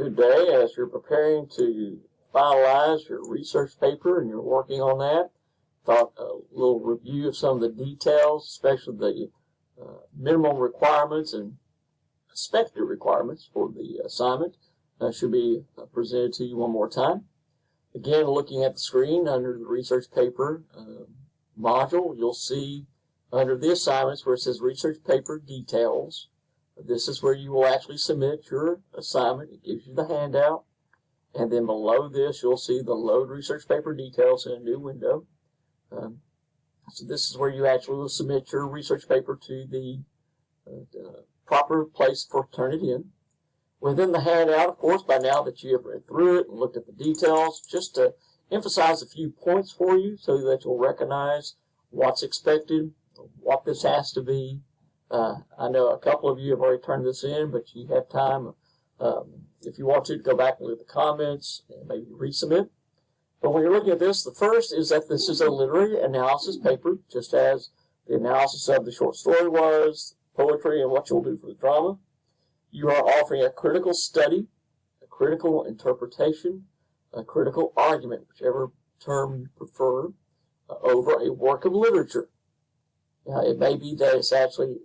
good day as you're preparing to finalize your research paper and you're working on that. Thought a little review of some of the details, especially the minimum requirements and expected requirements for the assignment should be presented to you one more time. Again, looking at the screen under the research paper module, you'll see under the assignments where it says research paper details. This is where you will actually submit your assignment. It gives you the handout. And then below this, you'll see the load research paper details in a new window. So this is where you actually will submit your research paper to the proper place for turn it in. Within the handout, of course, by now that you have read through it and looked at the details, just to emphasize a few points for you so that you'll recognize what's expected, what this has to be. I know a couple of you have already turned this in, but you have time, if you want to, go back and look at the comments and maybe resubmit. But when you're looking at this, the first is that this is a literary analysis paper, just as the analysis of the short story was, poetry, and what you'll do for the drama. You are offering a critical study, a critical interpretation, a critical argument, whichever term you prefer, over a work of literature. Now, it may be that it's actually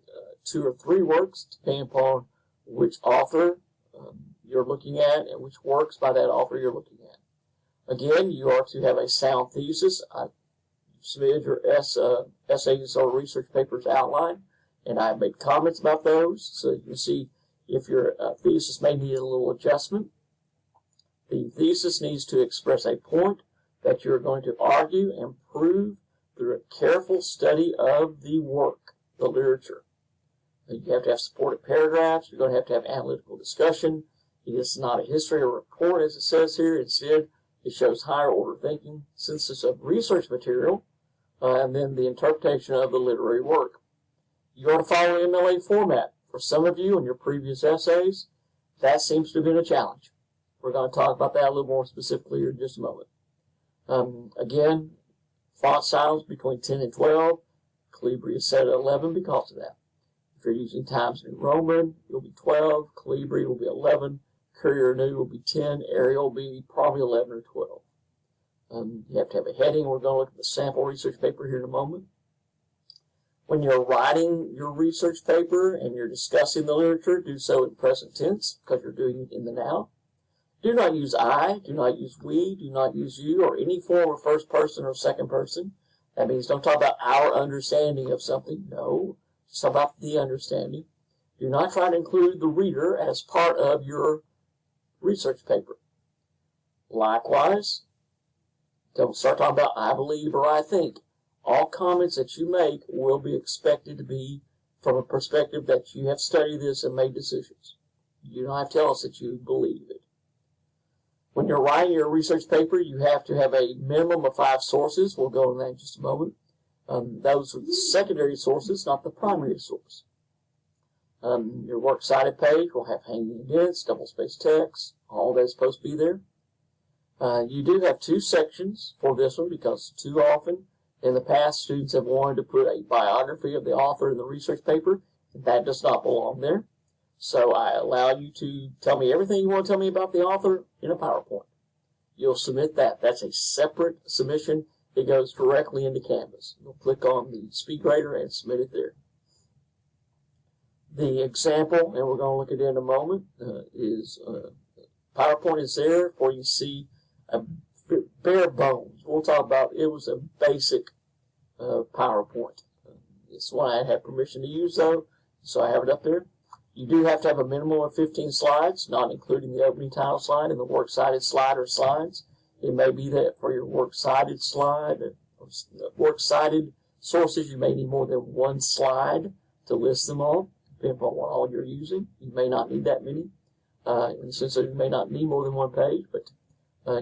2 or 3 works, depending upon which author you're looking at and which works by that author you're looking at. Again, you are to have a sound thesis. I've submitted your essays or research papers outline, and I've made comments about those, so you can see if your thesis may need a little adjustment. The thesis needs to express a point that you're going to argue and prove through a careful study of the work, the literature. You have to have supported paragraphs. You're going to have analytical discussion. It is not a history or report, as it says here. Instead, it shows higher order thinking, synthesis of research material, and then the interpretation of the literary work. You are to follow MLA format. For some of you in your previous essays, that seems to have been a challenge. We're going to talk about that a little more specifically here in just a moment. Again, font size between 10 and 12. Calibri is set at 11 because of that. If you're using Times New Roman, it'll be 12. Calibri will be 11. Courier New will be 10. Arial will be probably 11 or 12. You have to have a heading. We're going to look at the sample research paper here in a moment. When you're writing your research paper and you're discussing the literature, do so in present tense because you're doing it in the now. Do not use I, do not use we, do not use you, or any form of first person or second person. That means don't talk about our understanding of something. No, just talk about the understanding. Do not try to include the reader as part of your research paper. Likewise, don't start talking about I believe or I think. All comments that you make will be expected to be from a perspective that you have studied this and made decisions. You don't have to tell us that you believe it. When you're writing your research paper, you have to have a minimum of 5 sources. We'll go into that in just a moment. Those are the secondary sources, not the primary source. Your works cited page will have hanging indents, double-spaced text. All that's supposed to be there. You do have 2 sections for this one because too often in the past, students have wanted to put a biography of the author in the research paper. That does not belong there. So I allow you to tell me everything you want to tell me about the author in a PowerPoint. You'll submit that. That's a separate submission. It goes directly into Canvas. You'll click on the SpeedGrader and submit it there. The example, and we're going to look at it in a moment, is PowerPoint is there for you to see a bare bones. We'll talk about it was a basic PowerPoint. It's one I had permission to use, though, so I have it up there. You do have to have a minimum of 15 slides, not including the opening title slide and the works cited slide or slides. It may be that for your works cited slide, or works cited sources, you may need more than 1 slide to list them all, depending upon what all you're using. You may not need that many, in the sense that you may not need more than 1 page, but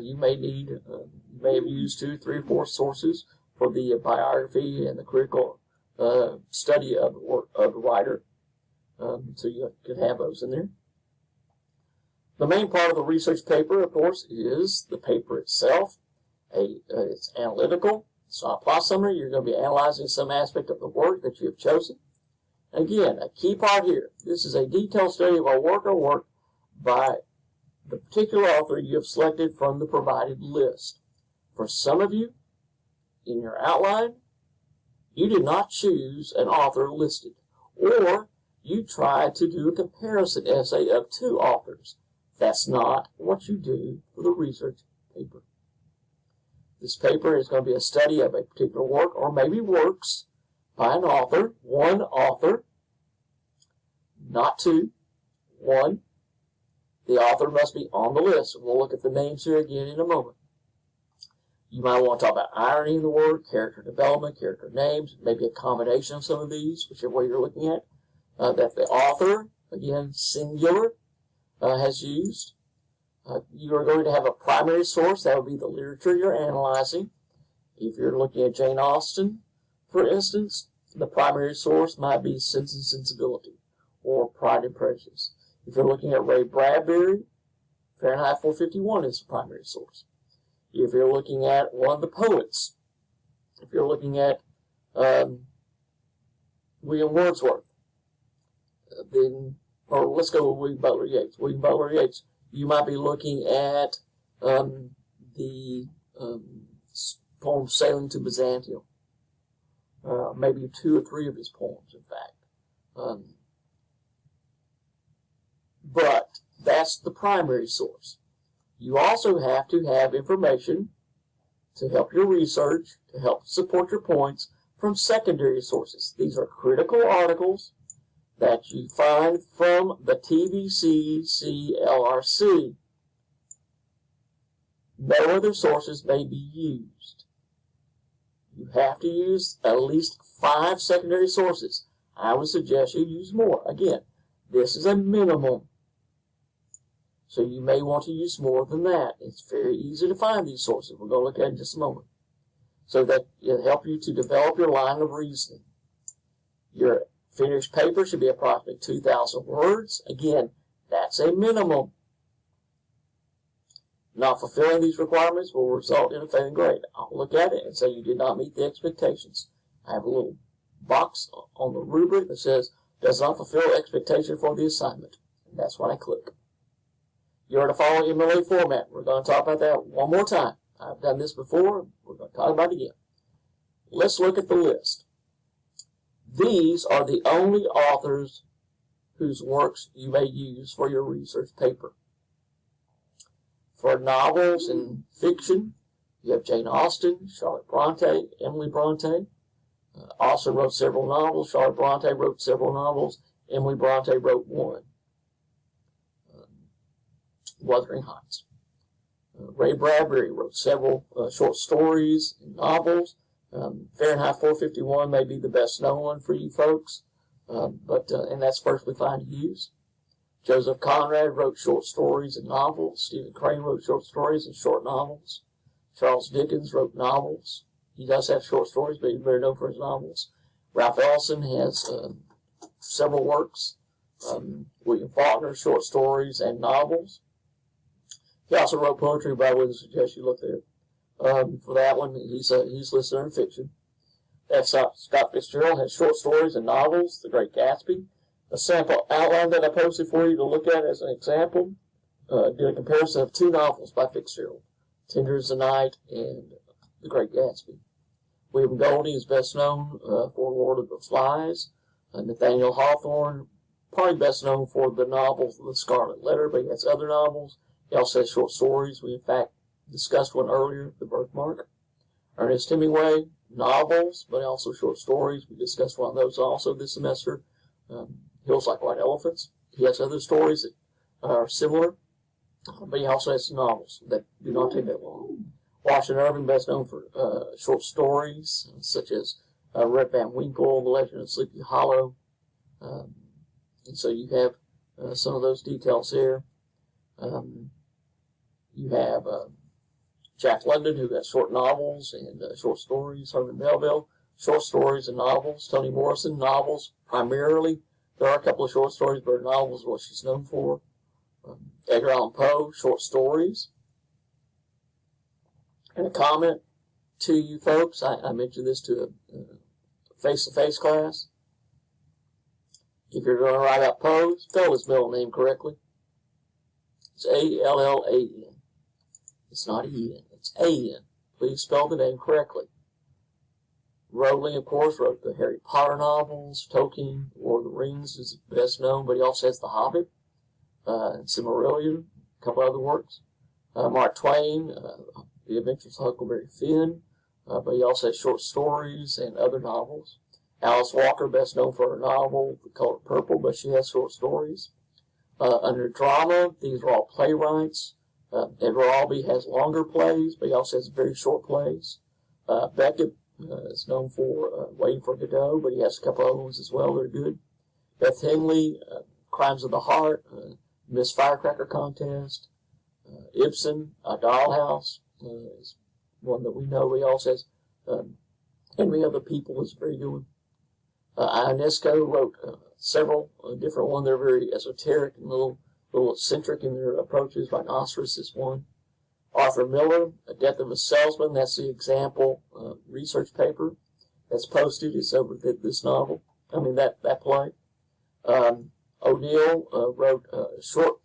you may need, you may have used 2, 3, or 4 sources for the biography and the critical study of the work of the writer. So you could have those in there. The main part of the research paper, of course, is the paper itself. It's analytical. It's not a plot summary. You're going to be analyzing some aspect of the work that you have chosen. Again, a key part here. This is a detailed study of a work or work by the particular author you have selected from the provided list. For some of you, in your outline, you did not choose an author listed, or you tried to do a comparison essay of two authors. That's not what you do for the research paper. This paper is going to be a study of a particular work, or maybe works, by an author, one author, not two, one. The author must be on the list. We'll look at the names here again in a moment. You might want to talk about irony in the work, character development, character names, maybe a combination of some of these, whichever way you're looking at, that the author, again, singular, has used. You are going to have a primary source. That would be the literature you're analyzing. If you're looking at Jane Austen, for instance, the primary source might be Sense and Sensibility or Pride and Prejudice. If you're looking at Ray Bradbury, Fahrenheit 451 is the primary source. If you're looking at one of the poets, if you're looking at William Wordsworth, or let's go with William Butler Yeats. William Butler Yeats, you might be looking at the poem Sailing to Byzantium. Maybe two or three of his poems, in fact. But that's the primary source. You also have to have information to help your research, to help support your points from secondary sources. These are critical articles that you find from the TVCC-LRC. No other sources may be used. You have to use at least 5 secondary sources. I would suggest you use more. Again, this is a minimum. So you may want to use more than that. It's very easy to find these sources. We're going to look at it in just a moment. So that it'll help you to develop your line of reasoning. Your finished paper should be approximately 2,000 words. Again, that's a minimum. Not fulfilling these requirements will result in a failing grade. I'll look at it and say you did not meet the expectations. I have a little box on the rubric that says, does not fulfill expectation for the assignment. And that's when I click. You are to follow MLA format. We're going to talk about that one more time. I've done this before. We're going to talk about it again. Let's look at the list. These are the only authors whose works you may use for your research paper. For novels and fiction, you have Jane Austen, Charlotte Bronte, Emily Bronte. Austen wrote several novels. Charlotte Bronte wrote several novels. Emily Bronte wrote one. Wuthering Heights. Ray Bradbury wrote several short stories and novels. Fahrenheit 451 may be the best known one for you folks, and that's perfectly fine to use. Joseph Conrad wrote short stories and novels. Stephen Crane wrote short stories and short novels. Charles Dickens wrote novels. He does have short stories, but he's better known for his novels. Ralph Ellison has several works. William Faulkner, short stories and novels. He also wrote poetry, but I wouldn't suggest you look there. For that one, he's listed in fiction. Scott Fitzgerald has short stories and novels, The Great Gatsby. A sample outline that I posted for you to look at as an example did a comparison of 2 novels by Fitzgerald, Tender as the Night and The Great Gatsby. William Golding is best known for Lord of the Flies. Nathaniel Hawthorne, probably best known for the novel The Scarlet Letter, but he has other novels. He also has short stories. We, in fact, discussed one earlier, The Birthmark. Ernest Hemingway, novels, but also short stories. We discussed one of those also this semester. Hills Like White Elephants. He has other stories that are similar, but he also has some novels that do not take that long. Washington Irving, best known for short stories, such as Rip Van Winkle, The Legend of Sleepy Hollow. And so you have some of those details here. You have Jack London, who has short novels and short stories. Herman Melville, short stories and novels. Toni Morrison, novels primarily. There are a couple of short stories, but her novels are what she's known for. Edgar Allan Poe, short stories. And a comment to you folks, I mentioned this to a face-to-face class. If you're going to write out Poe, spell his middle name correctly. It's A-L-L-A-N. It's not E-N. It's A-N. Please spell the name correctly. Rowling, of course, wrote the Harry Potter novels. Tolkien, Lord of the Rings, is best known, but he also has The Hobbit, and Silmarillion, a couple other works. Mark Twain, The Adventures of Huckleberry Finn, but he also has short stories and other novels. Alice Walker, best known for her novel, The Color Purple, but she has short stories. Under drama, these are all playwrights. Edward Albee has longer plays, but he also has very short plays. Beckett is known for Waiting for Godot, but he has a couple other ones as well that are good. Beth Henley, Crimes of the Heart, Miss Firecracker Contest. Ibsen, Dollhouse is one that we know. He also has Enemy of the People is a very good one. Ionesco wrote several different ones. They're very esoteric and a little eccentric in their approaches. Rhinoceros is one. Arthur Miller, A Death of a Salesman, that's the example research paper that's posted. It's over this novel. That play. O'Neill wrote short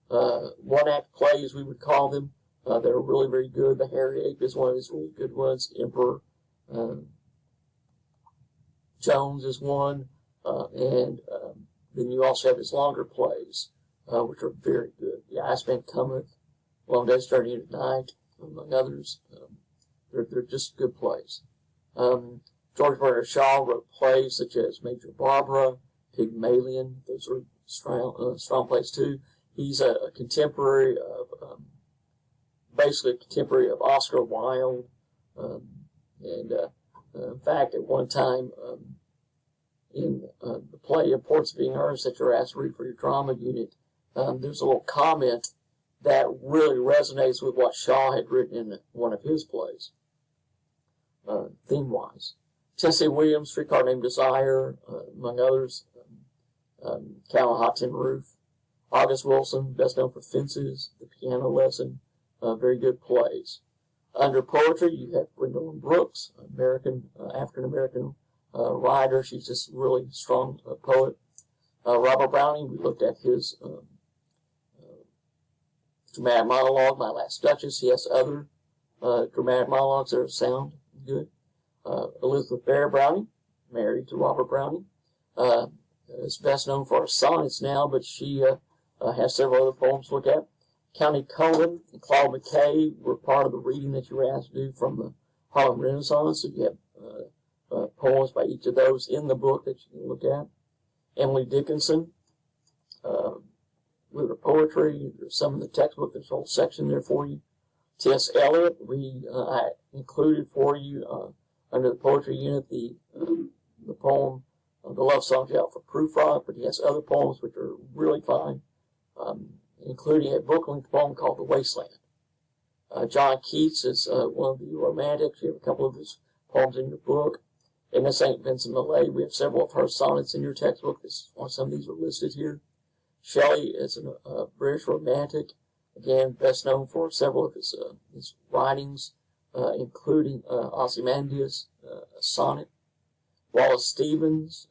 one-act plays, we would call them. They're really very good. The Hairy Ape is one of his really good ones. Emperor Jones is one. And then you also have his longer plays, which are very good. The Iceman Cometh, Long Day's Journey into Night, among others. They're just good plays. George Bernard Shaw wrote plays such as Major Barbara, Pygmalion. Those are strong plays too. He's a contemporary of, basically a contemporary of Oscar Wilde. In fact, at one time, in the play Importance of Being Earnest that you're asked to read for your drama unit, there's a little comment that really resonates with what Shaw had written in one of his plays, theme-wise. Tennessee Williams, Streetcar Named Desire, among others. Cal Hot Tin Roof. August Wilson, best known for Fences, The Piano Lesson, very good plays. Under poetry, you have Gwendolyn Brooks, African-American writer. She's just a really strong poet. Robert Browning, we looked at his dramatic monologue, My Last Duchess. He has other dramatic monologues that sound good. Elizabeth Barrett Browning, married to Robert Browning, is best known for her sonnets now, but she has several other poems to look at. County Cullen and Claude McKay were part of the reading that you were asked to do from the Harlem Renaissance. So you have poems by each of those in the book that you can look at. Emily Dickinson, with her poetry, there's some in the textbook. There's a whole section there for you. T.S. Eliot, I included for you under the poetry unit the poem, The Love Songs Out for Proofrock, but he has other poems which are really fine, including a book-length poem called The Wasteland. John Keats is one of the Romantics. You have a couple of his poems in your book. And St. Vincent Millay, we have several of her sonnets in your textbook. This is why some of these are listed here. Shelley is a British Romantic, again, best known for several of his writings, including Ozymandias, a sonnet. Wallace Stevens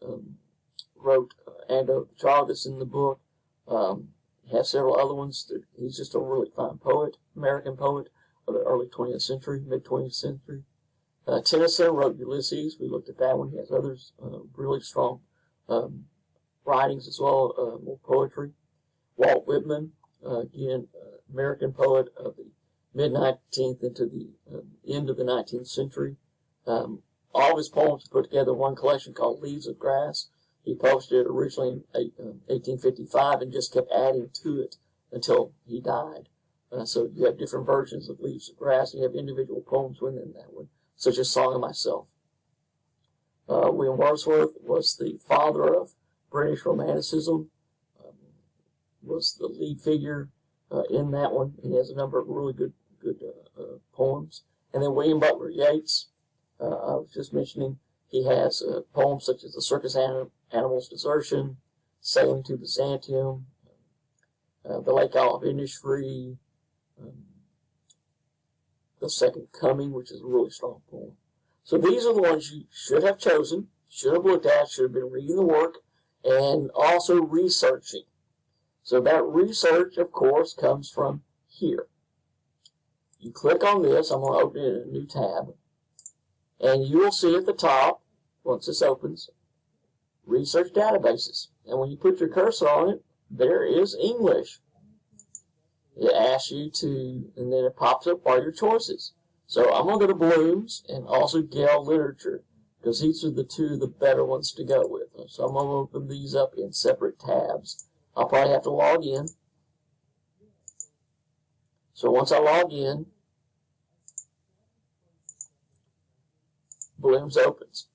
wrote Ando the Child that's in the book. He has several other ones. He's just a really fine poet, American poet of the early 20th century, mid-20th century. Tennyson wrote Ulysses. We looked at that one. He has others, really strong writings as well, more poetry. Walt Whitman, again, American poet of the mid-19th into the end of the 19th century. All of his poems put together in one collection called Leaves of Grass. He published it originally in 1855 and just kept adding to it until he died. So you have different versions of Leaves of Grass. You have individual poems within that one, such as Song of Myself. William Wordsworth was the father of British Romanticism, was the lead figure in that one. He has a number of really good poems. And then William Butler Yeats, I was just mentioning, he has poems such as The Circus Animal's Desertion, Sailing to Byzantium, The Lake Isle of Innisfree, The Second Coming, which is a really strong poem. So these are the ones you should have chosen, should have looked at, should have been reading the work, and also researching. So that research, of course, comes from here. You click on this. I'm going to open it in a new tab. And you will see at the top, once this opens, research databases. And when you put your cursor on it, there is English. It asks you to, and then it pops up all your choices. So I'm going to go to Bloom's and also Gale Literature, because these are the two of the better ones to go with. So I'm going to open these up in separate tabs. I'll probably have to log in. So once I log in, Bloom's opens.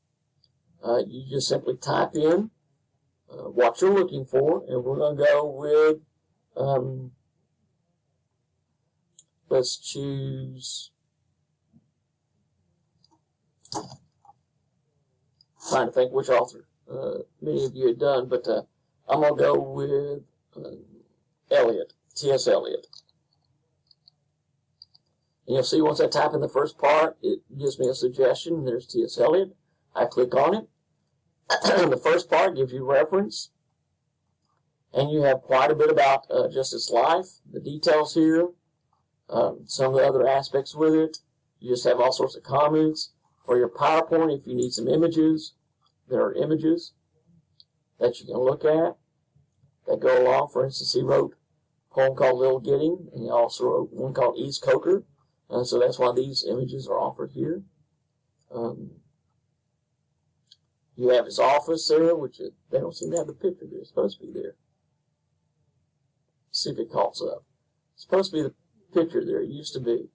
You just simply type in what you're looking for, and we're going to go with, let's choose, trying to think which author many of you had done, but I'm going to go with Eliot, T.S. Eliot. And you'll see once I type in the first part, it gives me a suggestion. There's T.S. Eliot. I click on it. The first part gives you reference, and you have quite a bit about just his life, the details here, some of the other aspects with it. You just have all sorts of comments. For your PowerPoint, if you need some images, there are images that you can look at that go along. For instance, he wrote a poem called Little Gidding, and he also wrote one called East Coker. So that's why these images are offered here. You have his office there, which they don't seem to have the picture there. It's supposed to be there. See if it calls up. It's supposed to be the picture there. It used to be.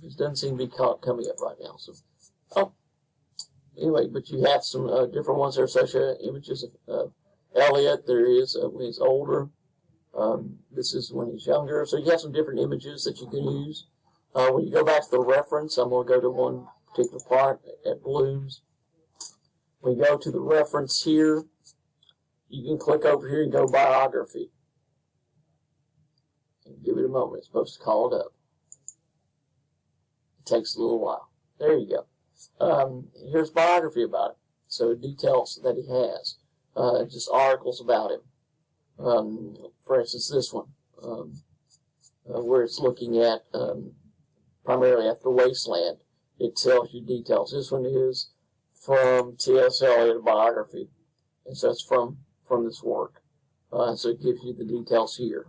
It doesn't seem to be coming up right now. So, anyway, but you have some different ones there, such as images of Eliot. There is when he's older. This is when he's younger. So you have some different images that you can use. When you go back to the reference, I'm going to go to one particular part at Bloom's. When you go to the reference here, you can click over here and go biography. And give it a moment. It's supposed to call it up. It takes a little while. There you go. Here's biography about it. So details that he has. Just articles about him. For instance, this one, where it's looking at primarily at the wasteland. It tells you details. This one is from T.S. Eliot biography, and so it's from this work. So it gives you the details here.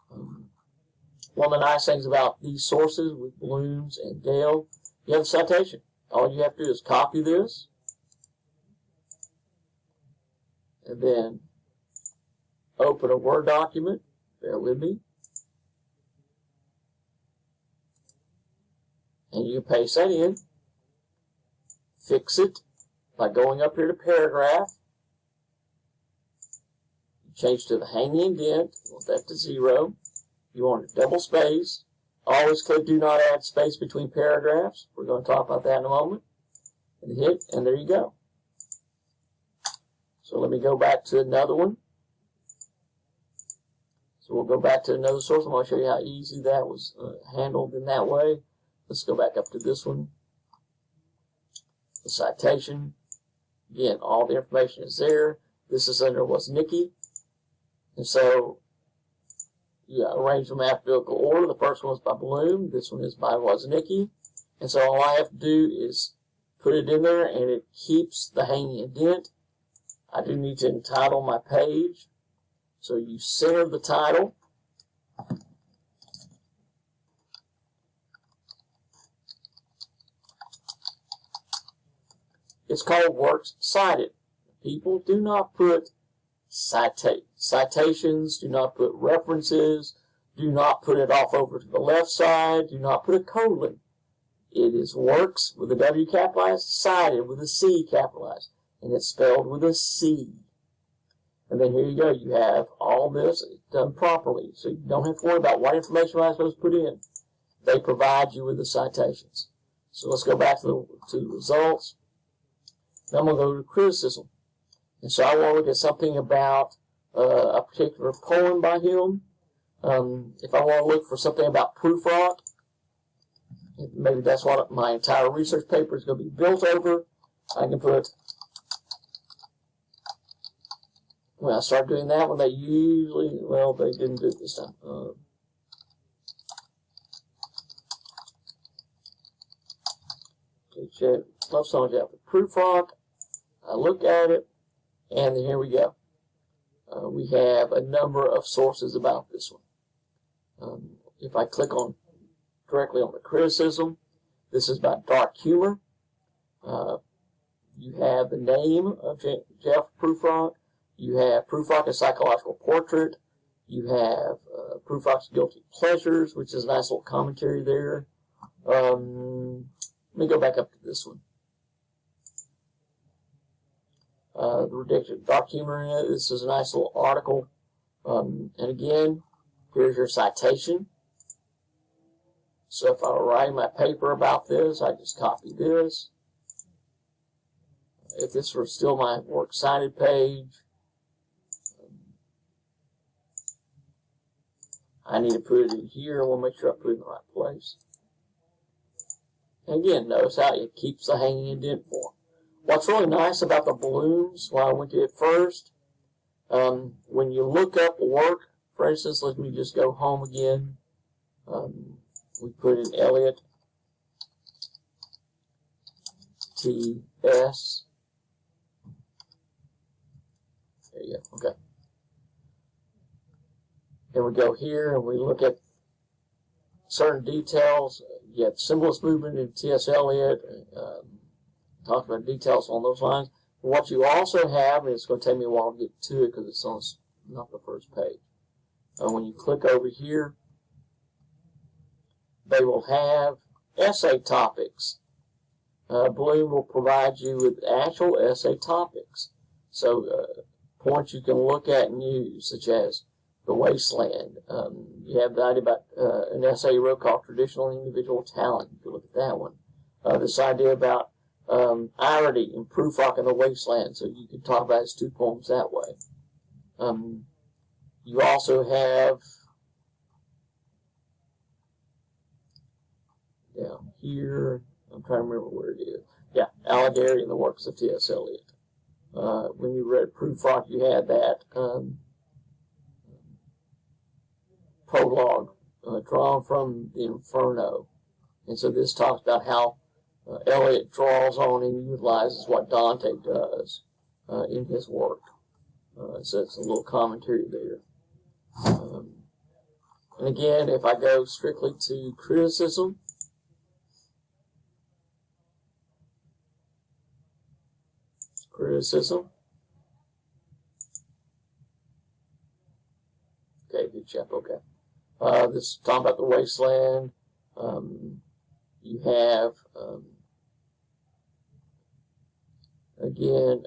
One of the nice things about these sources with Bloom's and Gale, you have a citation. All you have to do is copy this, and then open a Word document. Bear with me. And you paste that in. Fix it by going up here to paragraph. You change to the hanging indent. You want that to 0. You want it double space. Always click do not add space between paragraphs. We're going to talk about that in a moment. And hit, and there you go. So let me go back to another one. So we'll go back to another source. I'm going to show you how easy that was handled in that way. Let's go back up to this one. The citation. Again, all the information is there. This is under Woznicki. And so, yeah, arrange them alphabetical order. The first one is by Bloom. This one is by Woznicki. And so all I have to do is put it in there, and it keeps the hanging indent. I do need to entitle my page. So you center the title. It's called Works Cited. People do not put citations, do not put references, do not put it off over to the left side, do not put a colon. It is works with a W capitalized, cited with a C capitalized, and it's spelled with a C. And then here you go. You have all this done properly. So you don't have to worry about what information I'm supposed to put in. They provide you with the citations. So let's go back to the results. Then I'm going to go to criticism. And so I want to look at something about a particular poem by him. If I want to look for something about Prufrock, maybe that's what my entire research paper is going to be built over. I can put, when I start doing that one, they usually, well, they didn't do it this time. Love songs out for Prufrock. I look at it, and then here we go. We have a number of sources about this one. If I click on directly on the criticism, this is about dark humor. You have the name of Jeff Prufrock. You have Prufrock, a psychological portrait. You have Prufrock's Guilty Pleasures, which is a nice little commentary there. Let me go back up to this one. The ridiculous dark humor in it. This is a nice little article. And again, here's your citation. So if I were writing my paper about this, I just copy this. If this were still my works cited page, I need to put it in here. I want to make sure I put it in the right place. And again, notice how it keeps the hanging indent form. What's really nice about the balloons, when I went to it first, when you look up work, for instance, let me just go home again. We put in Elliott T.S. There you go. Okay. Then we go here and we look at certain details. You have the symbolist movement in T.S. Eliot. Talk about details on those lines. But what you also have, and it's going to take me a while to get to it because it's on not the first page. When you click over here, they will have essay topics. Bloom will provide you with actual essay topics. So points you can look at and use, such as The Wasteland. You have the idea about an essay you wrote called Traditional Individual Talent. You can look at that one. This idea about irony in Prufrock and The Wasteland. So you can talk about his two poems that way. You also have down here, I'm trying to remember where it is. Yeah, Allegory in the Works of T.S. Eliot. When you read Prufrock, you had that prologue drawn from the Inferno. And so this talks about how Eliot draws on and utilizes what Dante does in his work. So it's a little commentary there. And again, if I go strictly to criticism, okay, good job, okay. This is talking about The Wasteland. You have, again,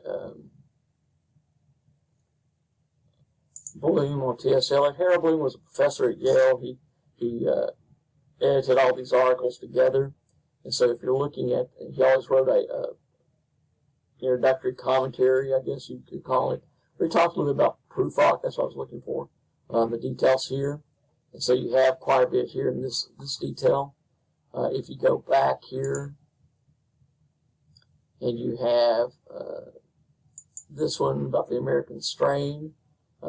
Bloom on T.S. Eliot. Harold Bloom was a professor at Yale. He edited all these articles together. And so if you're looking at, he always wrote a introductory commentary, I guess you could call it. We talked a little bit about Prufrock. That's what I was looking for. The details here. And so you have quite a bit here in this detail. If you go back here, and you have this one about the American strain.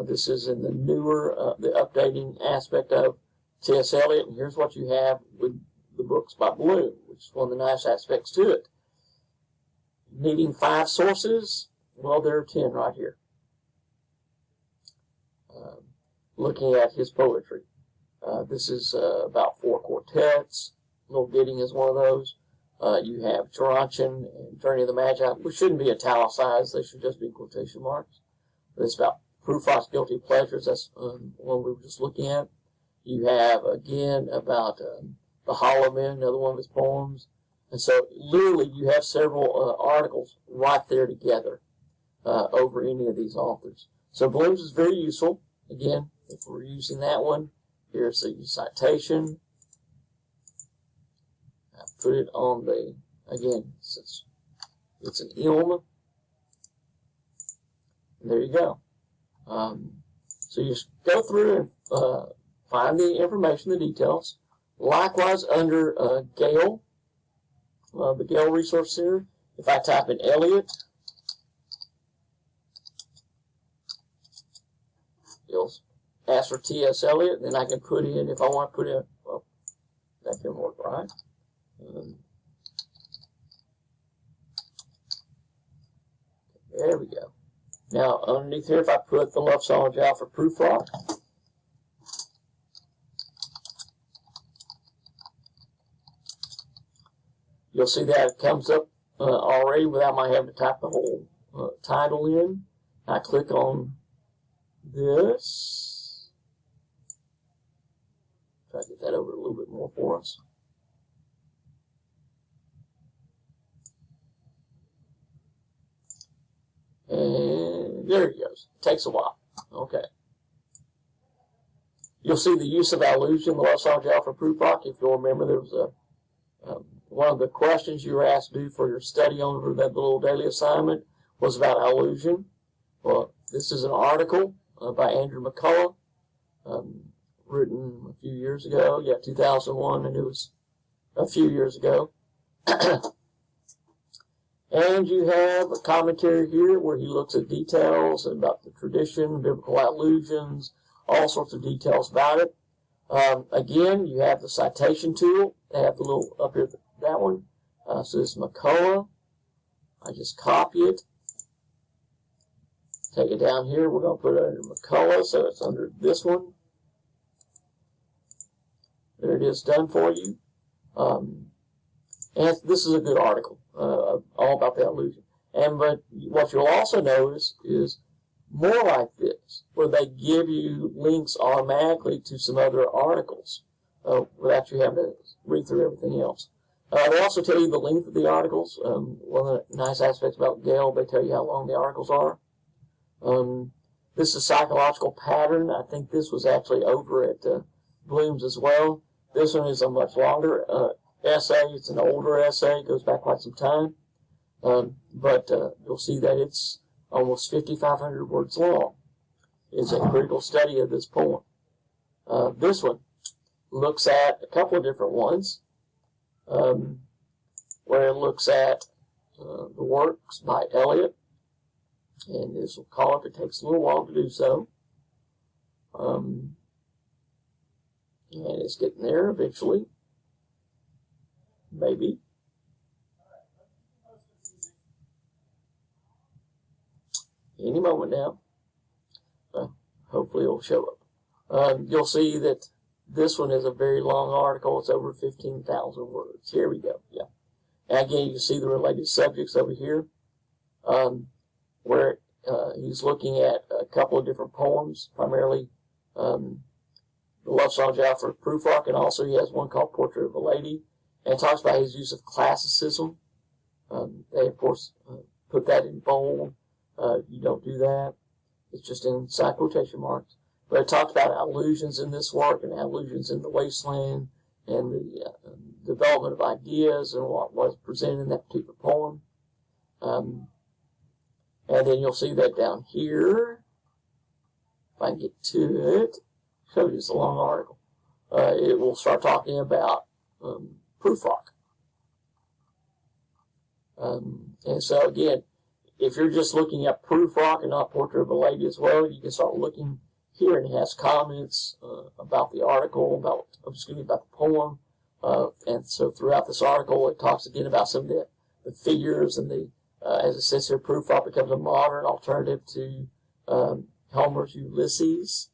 This is in the newer, the updating aspect of T.S. Eliot. And here's what you have with the books by Bloom, which is one of the nice aspects to it. Needing 5 sources, well, there are 10 right here. Looking at his poetry. This is about 4 quartets. Little Gidding is one of those. You have Gerontion and Journey of the Magi, which shouldn't be italicized. They should just be quotation marks. But it's about Prufrock's Guilty Pleasures. That's one we were just looking at. You have, again, about The Hollow Men, another one of his poems. And so, literally, you have several articles right there together over any of these authors. So, Bloom's is very useful. Again, if we're using that one, here's the citation. I put it on the, again, it's an ilm. And there you go. So you just go through and find the information, the details. Likewise, under Gale, the Gale Resource Center, if I type in Elliott, it'll ask for T.S. Eliot, then I can put in, if I want to put in, well, that can work, right? There we go. Now, underneath here, if I put the Love Song of Alfred Prufrock, you'll see that it comes up already without my having to type the whole title in. I click on this. Try to get that over a little bit more for us. And there it goes. It takes a while. Okay. You'll see the use of allusion, the Love Song of Alfred Prufrock. If you'll remember, there was one of the questions you were asked to do for your study on that little daily assignment was about allusion. Well, this is an article by Andrew McCullough, written a few years ago. Yeah, 2001, and it was a few years ago. And you have a commentary here where he looks at details about the tradition, biblical allusions, all sorts of details about it. Again, you have the citation tool. They have the little up here, that one. So this is McCullough. I just copy it. Take it down here. We're going to put it under McCullough, so it's under this one. There it is, done for you. And this is a good article, all about the allusion. But what you'll also notice is more like this, where they give you links automatically to some other articles without you having to read through everything else. They also tell you the length of the articles. One of the nice aspects about Gale, they tell you how long the articles are. This is a psychological pattern. I think this was actually over at Bloom's as well. This one is a much longer essay. It's an older essay. It goes back quite some time. But you'll see that it's almost 5,500 words long. It's a critical study of this poem. This one looks at a couple of different ones, where it looks at the works by Eliot, and this will call up. It takes a little while to do so. And it's getting there eventually. Maybe. Any moment now. Hopefully it'll show up. You'll see that this one is a very long article. It's over 15,000 words. Here we go. Yeah. And again, you can see the related subjects over here, where he's looking at a couple of different poems, primarily the Love Song of Alfred Prufrock, and also he has one called Portrait of a Lady, and talks about his use of classicism. They, of course, put that in bold. You don't do that. It's just in side quotation marks. But it talks about allusions in this work and allusions in The Wasteland and the development of ideas and what was presented in that particular poem. And then you'll see that down here. If I can get to it, show you it's a long article. It will start talking about Prufrock. And so again, if you're just looking at Prufrock and not Portrait of a Lady as well, you can start looking here, and it has comments about the article, about the poem. And so throughout this article, it talks again about some of the figures and as it says here, Prufrock becomes a modern alternative to Homer's Ulysses,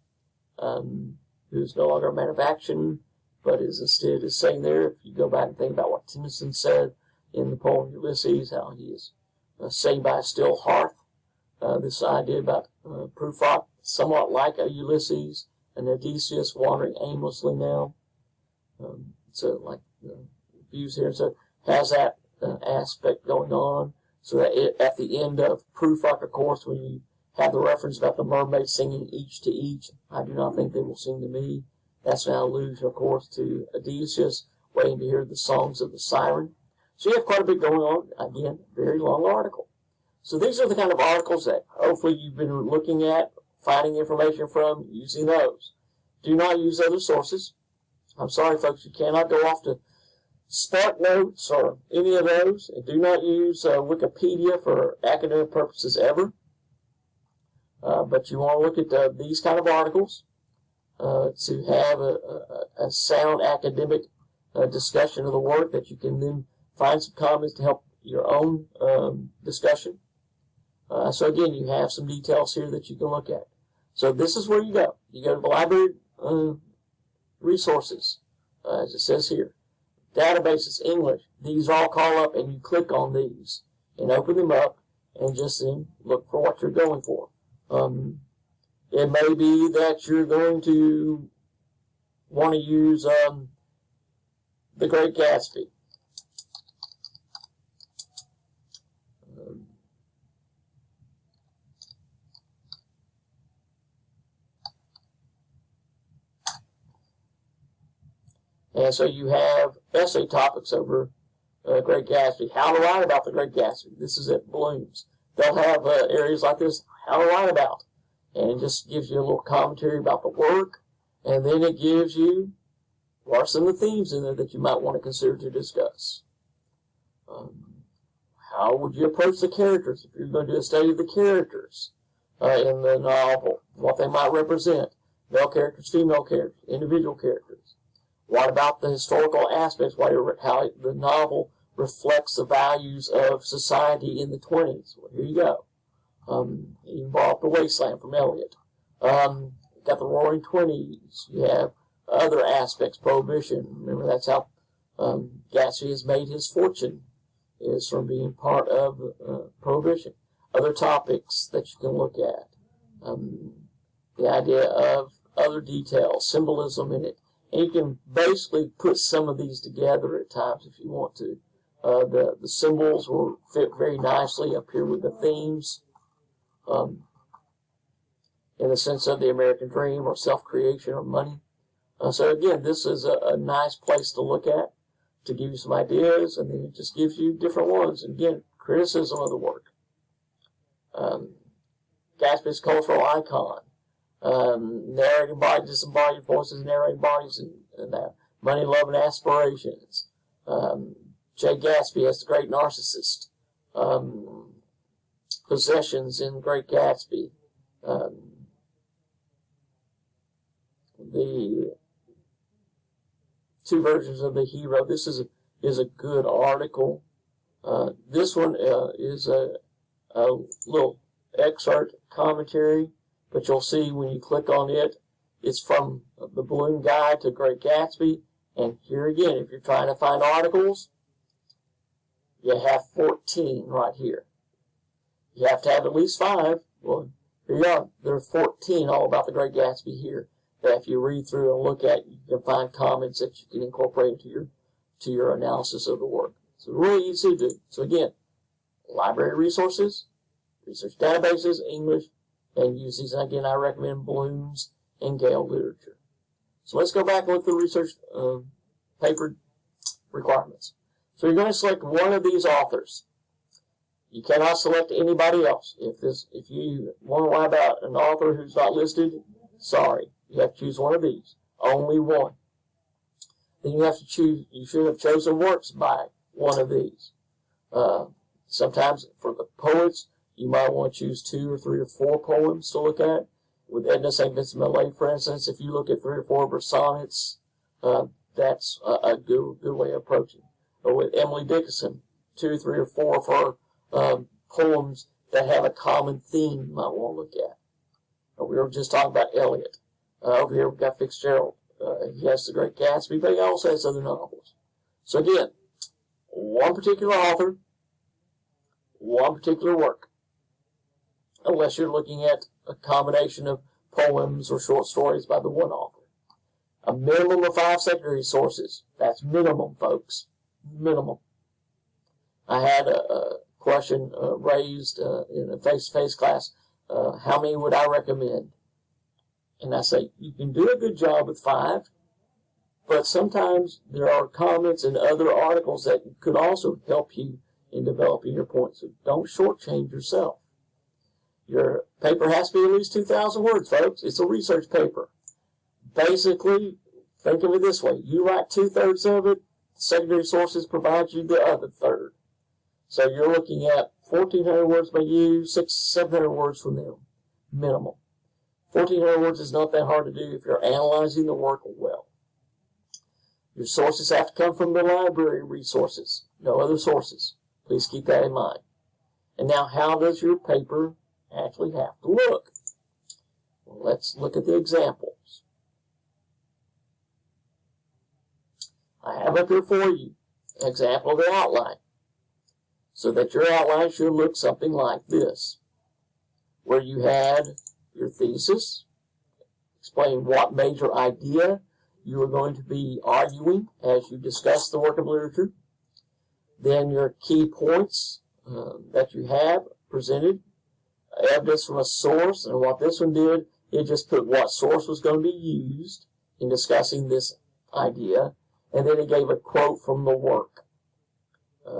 who's no longer a man of action, but is instead saying there, if you go back and think about what Tennyson said in the poem Ulysses, how he is saved by a still hearth. This idea about Prufrock, somewhat like a Ulysses, and Odysseus wandering aimlessly now. So like the views here, so has that aspect going on. So that at the end of Prufrock, of course, when you have the reference about the mermaids singing each to each, I do not think they will sing to me. That's an allusion, of course, to Odysseus waiting to hear the songs of the siren. So you have quite a bit going on. Again, very long article. So these are the kind of articles that hopefully you've been looking at, finding information from, using those. Do not use other sources. I'm sorry, folks, you cannot go off to SparkNotes or any of those. And do not use Wikipedia for academic purposes ever. But you want to look at these kind of articles to have a sound academic discussion of the work that you can then find some comments to help your own discussion. So again, you have some details here that you can look at. So this is where you go. You go to the library resources, as it says here. Databases, English. These all call up, and you click on these and open them up and just then look for what you're going for. It may be that you're going to want to use The Great Gatsby. And so you have essay topics over Great Gatsby. How to write about The Great Gatsby. This is at Bloom's. They'll have areas like this, how to write about. And it just gives you a little commentary about the work. And then it gives you what are some of the themes in there that you might want to consider to discuss. How would you approach the characters if you're going to do a study of the characters in the novel, what they might represent, male characters, female characters, individual characters. What about the historical aspects, how the novel reflects the values of society in the 20s? Well, here you go. You brought up The Wasteland from Eliot. Got the Roaring Twenties. You have other aspects, Prohibition. Remember, that's how Gatsby has made his fortune, is from being part of Prohibition. Other topics that you can look at. The idea of other details, symbolism in it. And you can basically put some of these together at times if you want to. The symbols will fit very nicely up here with the themes. In the sense of the American dream or self-creation or money. So again, this is a nice place to look at, to give you some ideas, and then it just gives you different ones. And again, criticism of the work. Gatsby's cultural icon. Narrating bodies, disembodied voices, narrating bodies, and that. Money, Love, and Aspirations. Jay Gatsby as the Great Narcissist. Possessions in Great Gatsby. The two versions of the hero. This is a good article. This one is a little excerpt commentary, but you'll see when you click on it, it's from the Bloom Guide to Great Gatsby. And here again, if you're trying to find articles, you have 14 right here. You have to have at least 5. Well, here you are. There are 14 all about The Great Gatsby here. That if you read through and look at, you can find comments that you can incorporate into your analysis of the work. So really easy to do. So again, library resources, research databases, English, and use these. And again, I recommend Bloom's and Gale literature. So let's go back and look at the research paper requirements. So you're going to select one of these authors. You cannot select anybody else. If you want to write about an author who's not listed, sorry. You have to choose one of these. Only one. Then you have to choose, you should have chosen works by one of these. Sometimes for the poets, you might want to choose 2 or 3 or 4 poems to look at. With Edna St. Vincent Millay, for instance, if you look at 3 or 4 of her sonnets, that's a good way of approaching. Or with Emily Dickinson, 2, 3, or 4 of her poems that have a common theme you might want to look at. We were just talking about Eliot. Over here we've got Fitzgerald. He has The Great Gatsby, but he also has other novels. So again, one particular author, one particular work. Unless you're looking at a combination of poems or short stories by the one author. A minimum of 5 secondary sources. That's minimum, folks. Minimum. I had a question raised in a face-to-face class. How many would I recommend? And I say, you can do a good job with 5, but sometimes there are comments in other articles that could also help you in developing your points. So don't shortchange yourself. Your paper has to be at least 2,000 words, folks. It's a research paper. Basically, think of it this way. You write 2/3 of it, secondary sources provide you the other third. So you're looking at 1,400 words by you, 700 words from them, minimal. 1,400 words is not that hard to do if you're analyzing the work well. Your sources have to come from the library resources, no other sources. Please keep that in mind. And now, how does your paper actually have to look? Well, let's look at the examples. I have up here for you an example of the outline, so that your outline should look something like this, where you had your thesis, explain what major idea you are going to be arguing as you discuss the work of literature, then your key points that you have presented, evidence from a source, and what this one did, it just put what source was going to be used in discussing this idea, and then it gave a quote from the work.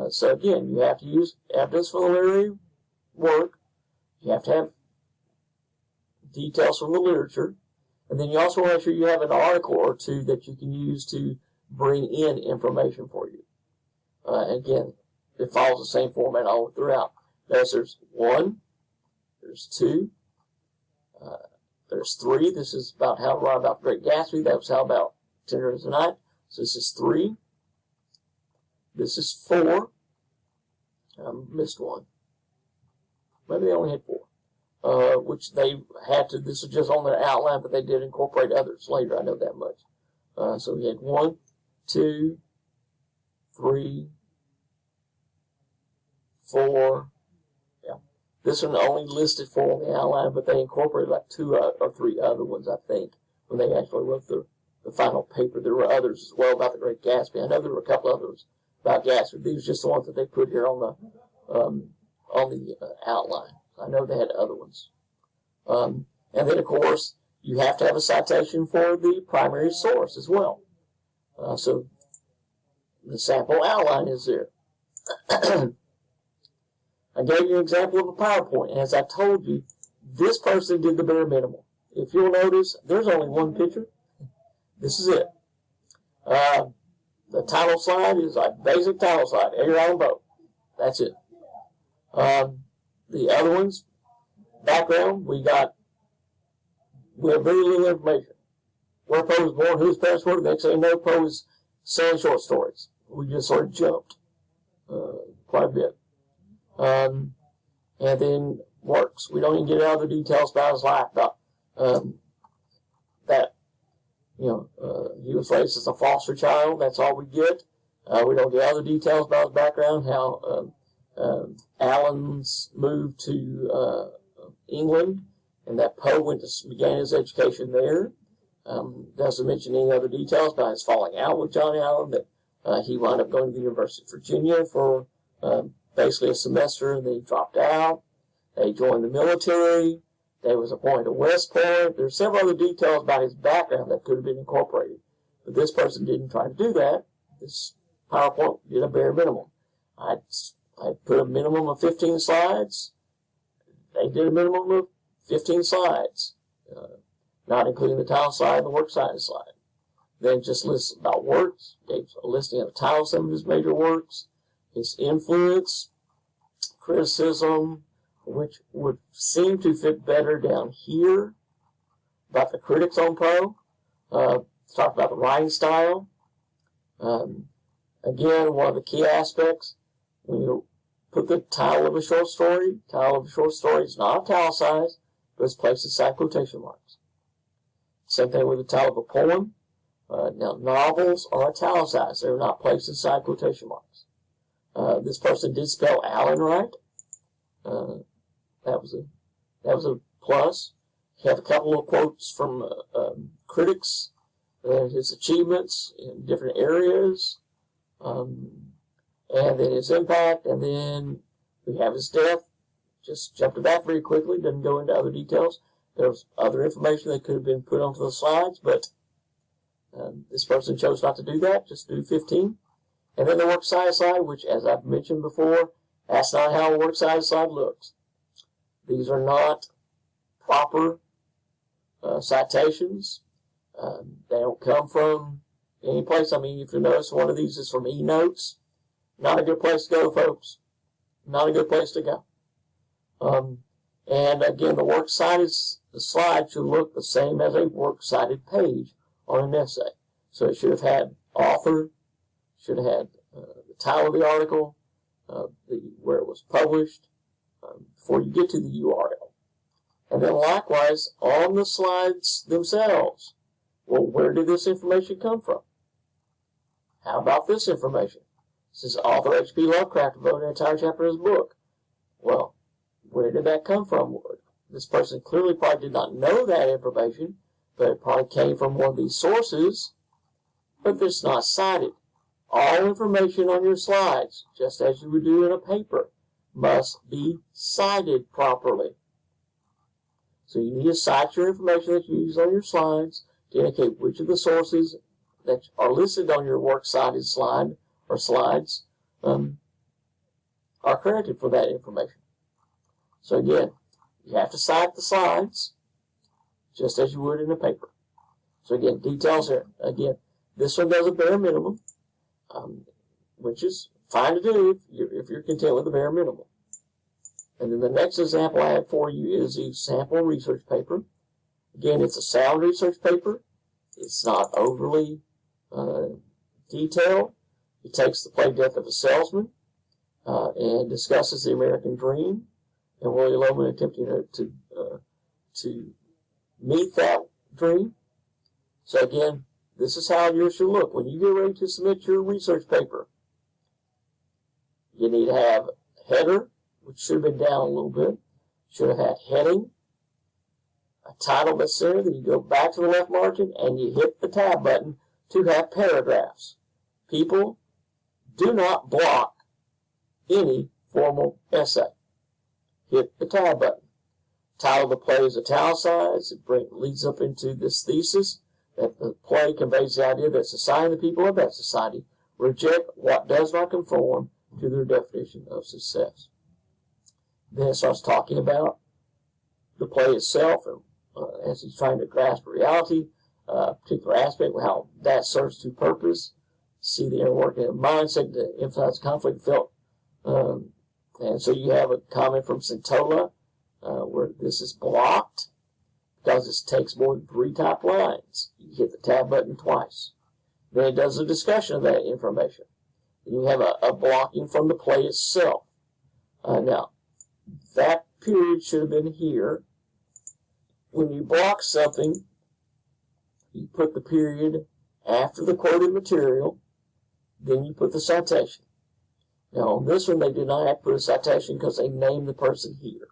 So again, you have to use evidence from the literary work, you have to have details from the literature, and then you also want to make sure you have an article or two that you can use to bring in information for you. Again, it follows the same format all throughout. Notice there's 1, there's 2, there's 3. This is about how to write about the Great Gatsby. That was how about Tender as a Night. So this is 3. This is 4. I missed one. Maybe they only had 4. Which they had to, this was just on their outline, but they did incorporate others later, I know that much. So we had 1, 2, 3, 4. Yeah. This one only listed 4 on the outline, but they incorporated like 2 or 3 other ones, I think, when they actually wrote the final paper. There were others as well about the Great Gatsby. I know there were a couple others about Gatsby. These are just the ones that they put here on the outline. I know they had other ones. And then, of course, you have to have a citation for the primary source as well. So the sample outline is there. I gave you an example of a PowerPoint, and as I told you, this person did the bare minimum. If you'll notice, there's only one picture. This is it. The title slide is like basic title slide, Edgar Allan Poe. That's it. The other ones, background, we have very little information. Where Poe was born, who his parents were, the next thing you know, Poe is selling short stories. We just sort of jumped quite a bit. And then works. We don't even get other details about his life, about that, he was raised as a foster child. That's all we get. We don't get other details about his background, how Allen's moved to England, and that Poe began his education there. Doesn't mention any other details about his falling out with John Allen, that he wound up going to the University of Virginia for basically a semester, and then he dropped out. They joined the military. They was appointed to West Point. There's several other details about his background that could have been incorporated, but this person didn't try to do that. This PowerPoint did a bare minimum. I put a minimum of 15 slides. They did a minimum of 15 slides, not including the title slide and the works cited slide. Then just lists about works, gave a listing of the title of some of his major works, his influence, criticism, which would seem to fit better down here, about the critics on Poe, talk about the writing style. Again, one of the key aspects, when you put the title of a short story is not italicized, but it's placed inside quotation marks. Same thing with the title of a poem. Now, novels are italicized. They're not placed inside quotation marks. This person did spell Allen right. That was a plus. You have a couple of quotes from critics, his achievements in different areas, and then his impact, and then we have his death. Just jump to that very quickly, doesn't go into other details. There's other information that could have been put onto the slides, but this person chose not to do that, just do 15. And then the works cited slide, which, as I've mentioned before, that's not how a works cited slide looks. These are not proper citations. They don't come from any place. I mean, if you notice, one of these is from eNotes. Not a good place to go, folks. Not a good place to go. And again, the works cited slide should look the same as a works cited page on an essay. So it should have had author, should have had the title of the article, where it was published, before you get to the URL. And then likewise, on the slides themselves, well, where did this information come from? How about this information? It says author H.P. Lovecraft wrote an entire chapter of his book. Well, where did that come from? This person clearly probably did not know that information, but it probably came from one of these sources, but it's not cited. All information on your slides, just as you would do in a paper, must be cited properly. So you need to cite your information that you use on your slides to indicate which of the sources that are listed on your works cited slide or slides are credited for that information. So again, you have to cite the slides just as you would in a paper. So again, details here. Again, this one does a bare minimum, which is fine to do if you're content with the bare minimum. And then the next example I have for you is the sample research paper. Again, it's a sound research paper. It's not overly detailed. It takes the play Death of a Salesman and discusses the American Dream and Willie Loman attempting to meet that dream. So again, this is how yours should look. When you get ready to submit your research paper, you need to have a header, which should have been down a little bit. Should have had heading, a title that's there. Then you go back to the left margin and you hit the tab button to have paragraphs. People, do not block any formal essay. Hit the tab button. Title of the play is italicized. It leads up into this thesis that the play conveys the idea that society and the people of that society reject what does not conform to their definition of success. Then it starts talking about the play itself, and as he's trying to grasp reality, a particular aspect of how that serves to purpose. See the inner working of mindset to emphasize conflict felt. And so you have a comment from Centola where this is blocked because it takes more than 3 type lines. You hit the tab button twice. Then it does a discussion of that information. Then you have a blocking from the play itself. Now, that period should have been here. When you block something, you put the period after the quoted material, then you put the citation. Now, on this one, they did not have to put a citation because they named the person here.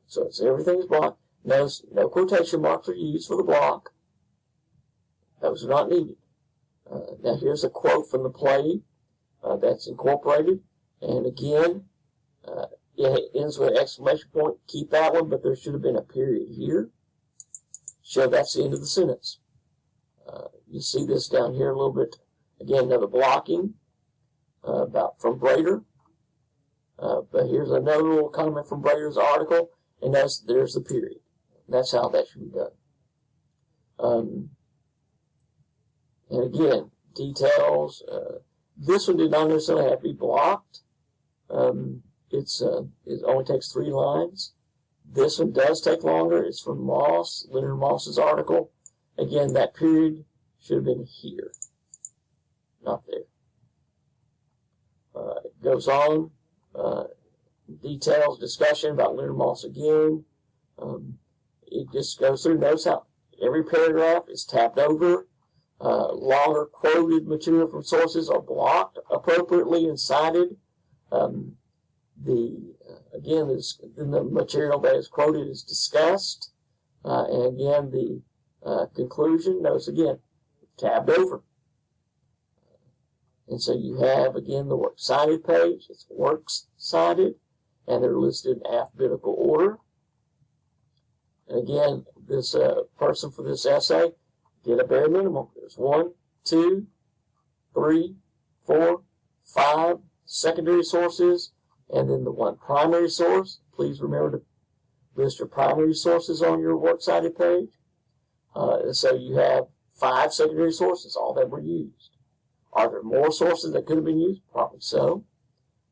So it's everything is blocked. Notice no quotation marks are used for the block. Those are not needed. Now, here's a quote from the play that's incorporated. And again, it ends with an exclamation point. Keep that one, but there should have been a period here. So that's the end of the sentence. You see this down here a little bit. Again, another blocking from Brader. But here's another little comment from Brader's article, and there's the period. That's how that should be done. And again, details. This one did not necessarily have to be blocked. It only takes 3 lines. This one does take longer. It's from Moss, Leonard Moss's article. Again, that period should have been here, not there. It goes on. Details, discussion about Leonard Moss again. It just goes through. Notice how every paragraph is tabbed over. Longer quoted material from sources are blocked appropriately and cited. Again, the material that is quoted is discussed. And again, the conclusion, notice again, tabbed over. And so you have, again, the works cited page. It's works cited, and they're listed in alphabetical order. And again, this person for this essay did a bare minimum. There's 1, 2, 3, 4, 5 secondary sources, and then the 1 primary source. Please remember to list your primary sources on your works cited page. So you have 5 secondary sources, all that were used. Are there more sources that could have been used? Probably so.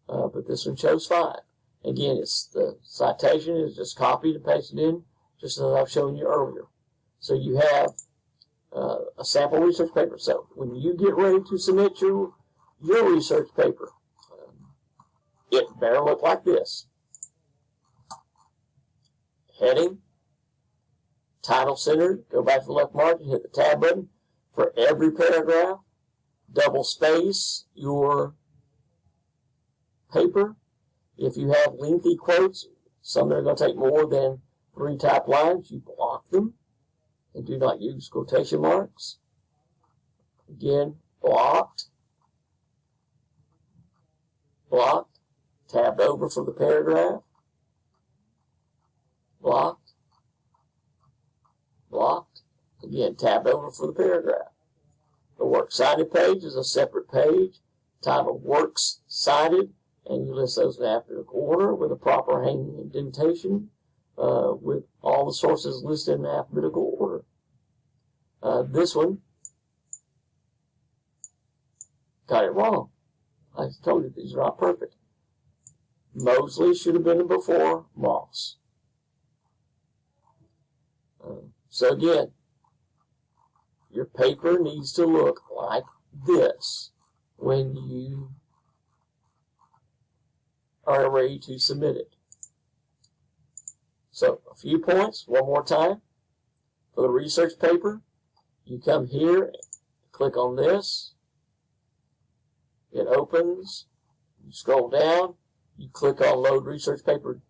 But this one chose 5. Again, it's the citation is just copied and pasted in, just as I've shown you earlier. So you have a sample research paper. So when you get ready to submit your research paper, it better look like this. Heading, title centered, go back to the left margin, hit the tab button. For every paragraph, double space your paper. If you have lengthy quotes, some that are going to take more than 3 type lines, you block them and do not use quotation marks. Again, blocked, blocked, tabbed over for the paragraph, blocked, blocked, again, tabbed over for the paragraph. The Works Cited page is a separate page titled Works Cited, and you list those in alphabetical order with a proper hanging indentation with all the sources listed in alphabetical order. This one got it wrong. I told you these are not perfect. Mosley should have been before Moss. So again, your paper needs to look like this when you are ready to submit it. So a few points, one more time. For the research paper, you come here, click on this, it opens, you scroll down, you click on load research paper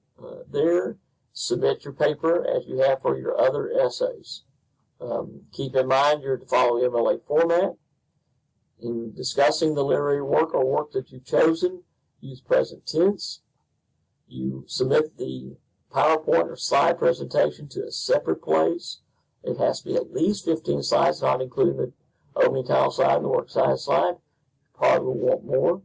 there, submit your paper as you have for your other essays. Keep in mind you're to follow MLA format. In discussing the literary work or work that you've chosen, use present tense. You submit the PowerPoint or slide presentation to a separate place. It has to be at least 15 slides, not including the opening title slide and the works cited slide. You probably will want more.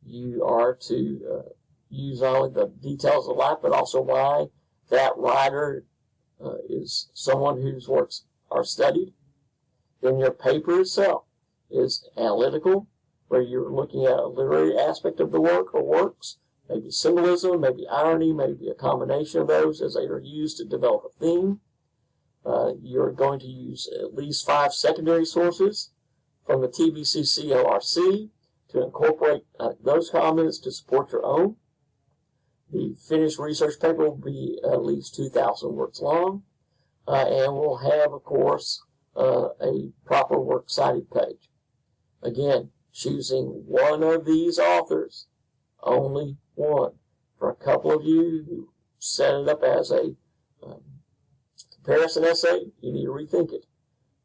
You are to use not only the details of life, but also why that writer is someone whose works are studied. Then your paper itself is analytical, where you're looking at a literary aspect of the work or works, maybe symbolism, maybe irony, maybe a combination of those as they are used to develop a theme. You're going to use at least 5 secondary sources from the TVCC ORC to incorporate those comments to support your own. The finished research paper will be at least 2,000 words long, and will have, of course, a proper works cited page. Again, choosing one of these authors, only one. For a couple of you who set it up as a comparison essay, you need to rethink it.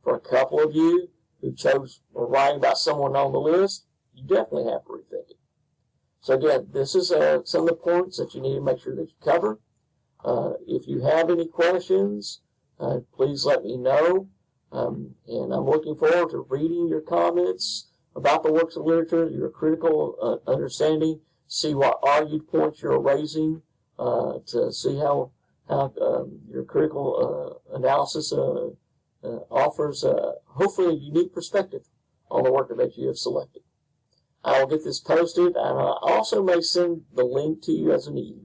For a couple of you who chose or writing about someone on the list, you definitely have to rethink it. So again, this is some of the points that you need to make sure that you cover. If you have any questions, please let me know. And I'm looking forward to reading your comments about the works of literature, your critical understanding, see what argued points you're raising, to see how your critical analysis offers hopefully a unique perspective on the work that you have selected. I will get this posted, and I also may send the link to you as an email.